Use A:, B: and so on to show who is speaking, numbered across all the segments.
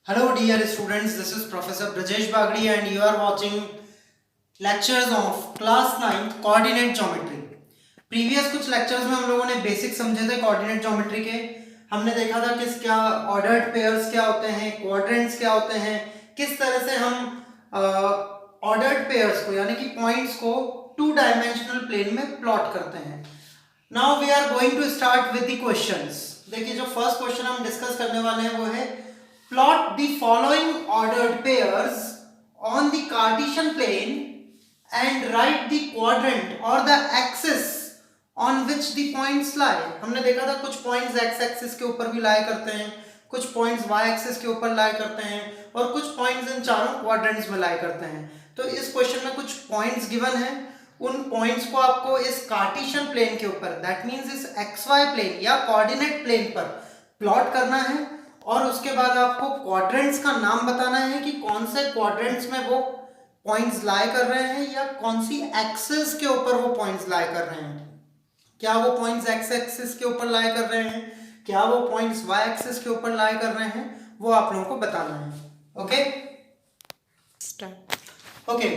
A: Hello dear students, this is Professor Brajesh Bagri and you are watching lectures of class 9th coordinate geometry. Previous कुछ lectures में हम लोगों ने basic समझे थे कोऑर्डिनेट ज्योमेट्री के। हमने देखा था किस क्या ऑर्डर्ड पेयर्स क्या होते हैं, क्वाड्रेंट्स क्या होते हैं, किस तरह से हम ऑर्डर्ड पेयर्स को यानी कि पॉइंट्स को टू डायमेंशनल प्लेन में प्लॉट करते हैं। Now we are going to start with the questions. देखिए जो फर्स्ट क्वेश्चन हम डिस्कस करने वाले हैं वो है plot the following ordered pairs on the Cartesian plane and write the quadrant और the axis on which the points lie. हमने देखा था कुछ पॉइंट्स एक्स एक्सिस के ऊपर भी लाई करते हैं, कुछ पॉइंट्स वाई एक्सिस के ऊपर लाई करते हैं और कुछ पॉइंट्स इन चारों क्वाड्रेंट्स में लाई करते हैं। तो इस क्वेश्चन में कुछ पॉइंट्स गिवन है, उन पॉइंट्स को आपको इस कार्टेशियन प्लेन के ऊपर दैट मींस इस एक्स वाई प्लेन या कोऑर्डिनेट प्लेन पर प्लॉट करना है और उसके बाद आपको क्वाड्रेंट्स का नाम बताना है कि कौन से क्वाड्रेंट्स में वो पॉइंट्स लाई कर रहे हैं या कौन सी एक्सिस के ऊपर वो पॉइंट्स लाई कर रहे हैं। क्या वो पॉइंट्स एक्स एक्सिस के ऊपर लाई कर रहे हैं, क्या वो पॉइंट्स वाई एक्सिस के ऊपर लाई कर रहे हैं, वो आप लोगों को बताना है। ओके ओके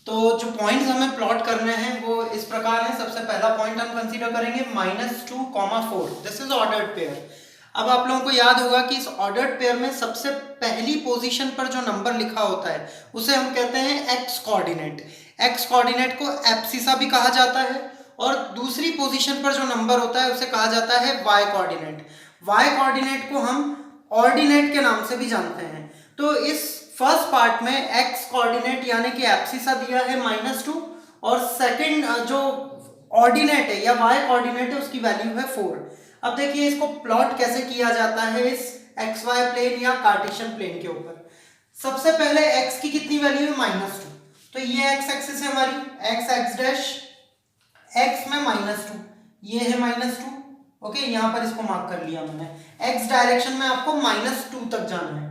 A: तो जो पॉइंट्स हमें प्लॉट करने हैं वो इस प्रकार है। सबसे पहला पॉइंट हम कंसीडर करेंगे -2, 4। This is ordered pair. अब आप लोगों को याद होगा कि इस ऑर्डर्ड पेयर में सबसे पहली पोजीशन पर जो नंबर लिखा होता है उसे हम कहते हैं एक्स कोऑर्डिनेट। एक्स कोऑर्डिनेट को एब्सिसा भी कहा जाता है और दूसरी पोजीशन पर जो नंबर होता है उसे कहा जाता है वाई कोऑर्डिनेट। वाई कोऑर्डिनेट को हम ऑर्डिनेट के नाम से भी जानते हैं। तो इस फर्स्ट पार्ट में एक्स कोऑर्डिनेट यानी कि एब्सिसा दिया है -2 और सेकंड जो ऑर्डिनेट है या वाई कोऑर्डिनेट है उसकी वैल्यू है 4। अब देखिए इसको प्लॉट कैसे किया जाता है इस एक्स वाई प्लेन या कार्टेशियन प्लेन के ऊपर। सबसे पहले x की कितनी वैल्यू है -2, तो ये x एक्सिस है हमारी, x डैश, x में -2, ये है -2। ओके यहाँ पर इसको मार्क कर लिया मैंने। x डायरेक्शन में आपको -2 तक जाना है,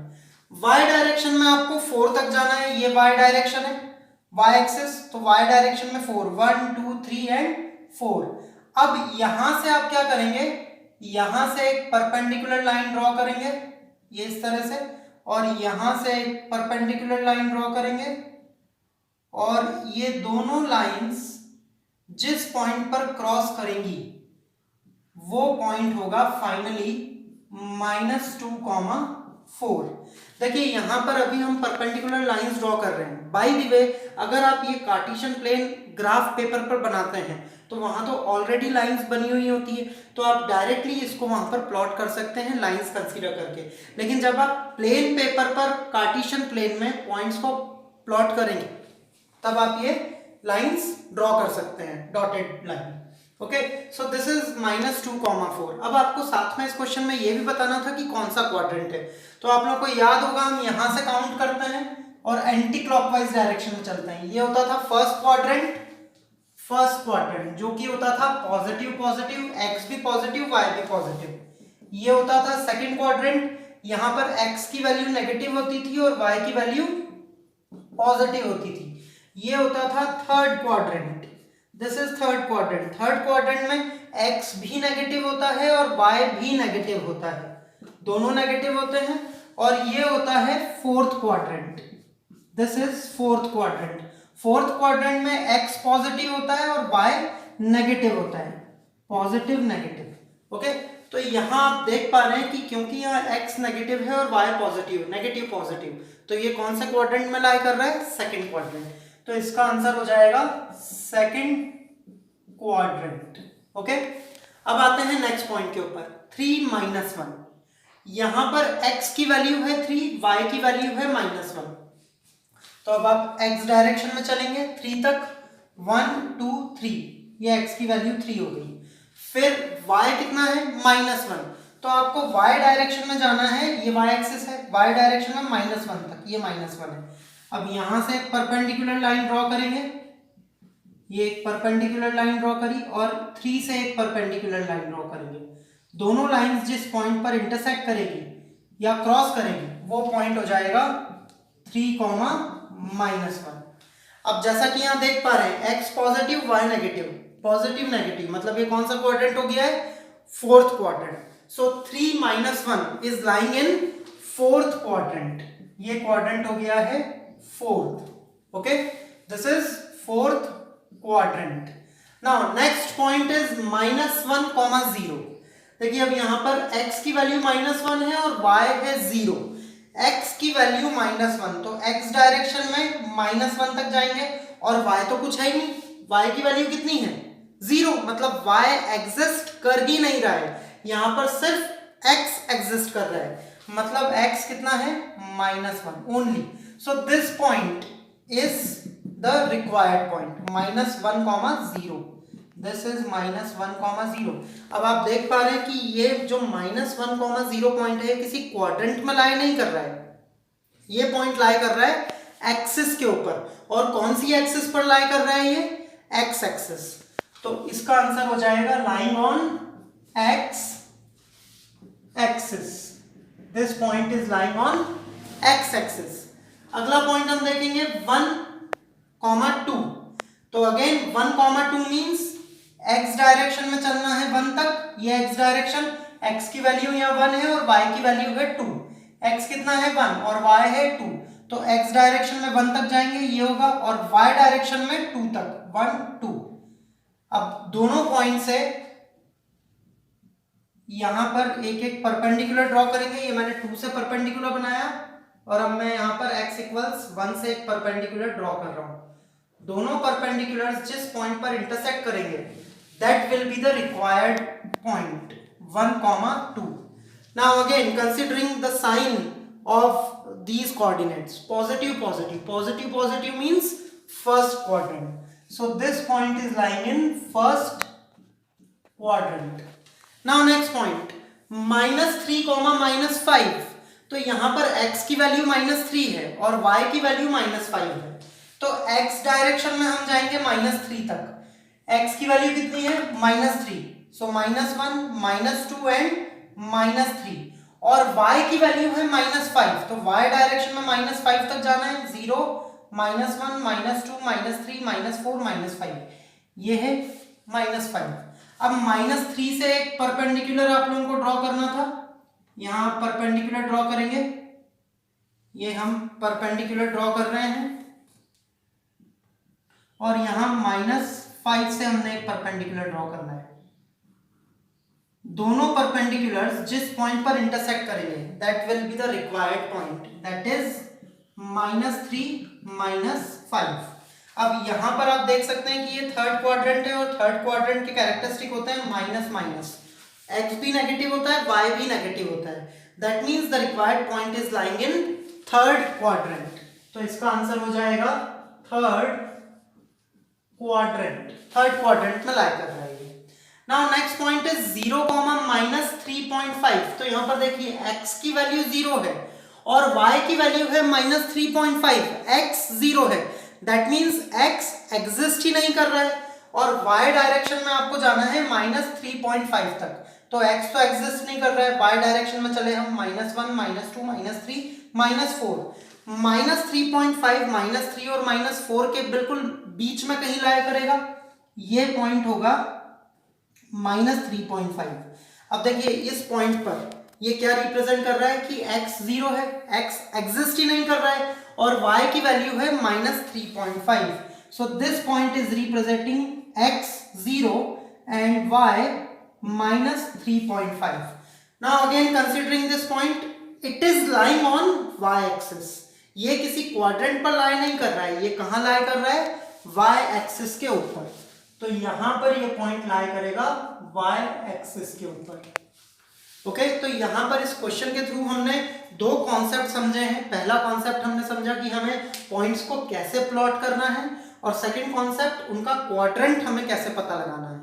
A: y डायरेक्शन में आपको 4 तक जाना है, ये y डायरेक्शन है, y एक्सिस, तो y डायरेक्शन में 4, 1 2 3 एंड 4। अब यहां से आप क्या करेंगे, यहां से एक परपेंडिकुलर लाइन ड्रॉ करेंगे ये इस तरह से, और यहां से एक परपेंडिकुलर लाइन ड्रॉ करेंगे और ये दोनों लाइंस जिस पॉइंट पर क्रॉस करेंगी वो पॉइंट होगा फाइनली -2, 4। देखिए यहां पर अभी हम परपेंडिकुलर लाइंस ड्रॉ कर रहे हैं। बाय द वे अगर आप ये कार्टेशियन प्लेन ग्राफ पेपर पर बनाते हैं तो वहां तो ऑलरेडी लाइंस बनी हुई होती है, तो आप डायरेक्टली इसको वहां पर प्लॉट कर सकते हैं लाइंस कंसीडर करके। लेकिन जब आप प्लेन पेपर पर कार्टेशियन प्लेन में पॉइंट्स को प्लॉट करेंगे तब आप ये लाइंस ड्रॉ कर सकते हैं, dotted line. Okay so this is -2, 4। अब आपको साथ में इस क्वेश्चन में ये भी बताना था कि कौन सा क्वाड्रेंट है। तो आप लोगों को याद होगा हम यहां से काउंट करते हैं और एंटी क्लॉकवाइज डायरेक्शन में चलते हैं। ये होता था फर्स्ट क्वाड्रेंट जो कि होता था पॉजिटिव पॉजिटिव, एक्स भी पॉजिटिव वाई भी पॉजिटिव। ये होता था सेकंड क्वाड्रेंट, यहां पर एक्स की वैल्यू नेगेटिव होती थी और वाई की वैल्यू पॉजिटिव होती थी। ये होता था third quadrant, this is third quadrant. Third quadrant में x भी नेगेटिव होता है और y भी नेगेटिव होता है, दोनों नेगेटिव होते हैं। और ये होता है fourth quadrant, this is fourth quadrant. Fourth quadrant में x पॉजिटिव होता है और y नेगेटिव होता है, पॉजिटिव नेगेटिव। ओके तो यहां आप देख पा रहे हैं कि क्योंकि यहाँ x नेगेटिव है और y पॉजिटिव, नेगेटिव पॉजिटिव, तो ये कौन सा क्वाड्रेंट में लाई कर रहा है, सेकंड क्वाड्रेंट। तो इसका आंसर हो जाएगा सेकंड क्वाड्रेंट। ओके अब आते हैं नेक्स्ट पॉइंट के ऊपर 3 -1। यहां पर x की वैल्यू है 3, y की वैल्यू है -1। तो अब आप x डायरेक्शन में चलेंगे 3 तक, 1 2 3, ये x की वैल्यू 3 हो गई। फिर y कितना है -1, तो आपको y डायरेक्शन में जाना है, ये y एक्सिस है, y डायरेक्शन में -1 तक, ये -1 है। अब यहां से एक परपेंडिकुलर लाइन ड्रॉ करेंगे, ये एक परपेंडिकुलर लाइन ड्रॉ करी और 3 से एक परपेंडिकुलर लाइन ड्रॉ करेंगे। दोनों लाइंस जिस पॉइंट पर इंटरसेक्ट करेगी या क्रॉस करेगी वो पॉइंट हो जाएगा 3, -1। अब जैसा कि यहां देख पा रहे हैं x positive y negative, positive negative, मतलब ये कौन सा क्वाड्रेंट हो गया है, fourth quadrant. So 3 -1 is lying in fourth quadrant, ये क्वाड्रेंट हो गया है fourth, okay, this is fourth quadrant. Now next point is -1, 0। देखिए अब यहां पर x की वैल्यू -1 है और y है 0। x की वैल्यू -1, तो x डायरेक्शन में -1 तक जाएंगे और y तो कुछ है ही नहीं, y की वैल्यू कितनी है 0, मतलब y एग्जिस्ट कर ही नहीं रहा है, यहां पर सिर्फ x एग्जिस्ट कर रहा है, मतलब x कितना है -1 only. So this point is the required point, -1, 0। This is -1, 0। अब आप देख पा रहे हैं कि ये जो -1, 0 पॉइंट है किसी क्वाड्रेंट में लाई नहीं कर रहा है, ये पॉइंट लाई कर रहा है एक्सिस के ऊपर, और कौन सी एक्सिस पर लाई कर रहा है ये, एक्स एक्सिस। तो इसका आंसर हो जाएगा lying on x axis, this point is lying on x axis. अगला पॉइंट हम देखेंगे 1, 2। तो अगेन 1, 2 मींस x डायरेक्शन में चलना है 1 तक, ये x डायरेक्शन, x की वैल्यू यहाँ 1 है और y की वैल्यू है 2। x कितना है 1 और y है 2, तो x डायरेक्शन में 1 तक जाएंगे ये होगा, और y डायरेक्शन में 2 तक, 1, 2। अब दोनों पॉइंट से यहां पर एक एक परपेंडिकुलर ड्रॉ करेंगे, ये मैंने 2 से परपेंडिकुलर बनाया और अब मैं यहां पर x = 1 से एक परपेंडिकुलर ड्रॉ कर रहा हूं। दोनों परपेंडिकुलर्स जिस पॉइंट पर इंटरसेक्ट करेंगे that will be the required point, 1, 2. Now again considering the sign of these coordinates, positive means first quadrant, so this point is lying in first quadrant. Now next point -3, -5। तो यहां पर x की value -3 है और y की value -5 है, तो x direction में हम जाएंगे -3 तक, x की वैल्यू कितनी है -3, सो -1, -2 एंड -3, और y की वैल्यू है -5, तो y डायरेक्शन में -5 तक जाना है, 0, -1, -2, -3, -4, -5, ये है -5। अब -3 से एक परपेंडिकुलर आप लोगों को ड्रॉ करना था, यहां परपेंडिकुलर ड्रॉ करेंगे, ये हम परपेंडिकुलर ड्रॉ कर रहे हैं और यहां -5 से हमने एक परपेंडिकुलर ड्रॉ करना है। दोनों परपेंडिकुलर्स जिस पॉइंट पर इंटरसेक्ट करेंगे that will be the required point, that is -3, -5। अब यहां पर आप देख सकते हैं कि ये थर्ड क्वाड्रेंट है और थर्ड क्वाड्रेंट के कैरेक्टरिस्टिक होते हैं माइनस, x भी नेगेटिव होता है, y भी नेगेटिव होता है, that means the required point is lying in third quadrant, तो इसका आंसर हो जाएगा थर्ड क्वाड्रेंट में लाई कर रहा है ये। Now next point is 0, -3.5। तो यहां पर देखिए x की वैल्यू 0 है और y की वैल्यू है -3.5, x 0 है, दैट मींस x एग्जिस्ट ही नहीं कर रहा है और y डायरेक्शन में आपको जाना है -3.5 तक, तो x तो एग्जिस्ट नहीं कर रहा है, y डायरेक्शन में चले हम -1, -2, -3, -4, -3.5, -3 और -4 के बिल्कुल बीच में कहीं लाया करेगा, ये पॉइंट होगा -3.5। अब देखिए इस पॉइंट पर ये क्या रिप्रेजेंट कर रहा है कि x 0 है, x एग्जिस्ट ही नहीं कर रहा है और y की वैल्यू है -3.5, so this point is representing x 0 and y -3.5। Now again considering this point, it is lying on y axis, ये किसी क्वाड्रेंट पर लाई नहीं कर रहा है, ये कहां लाई कर रहा है y एक्सिस के ऊपर, तो यहां पर ये पॉइंट लाई करेगा y एक्सिस के ऊपर, ओके। तो यहां पर इस क्वेश्चन के थ्रू हमने दो कॉन्सेप्ट समझे हैं। पहला कॉन्सेप्ट हमने समझा कि हमें पॉइंट्स को कैसे प्लॉट करना है और सेकंड कॉन्सेप्ट उनका क्वाड्रेंट हमें कैसे पता लगाना है।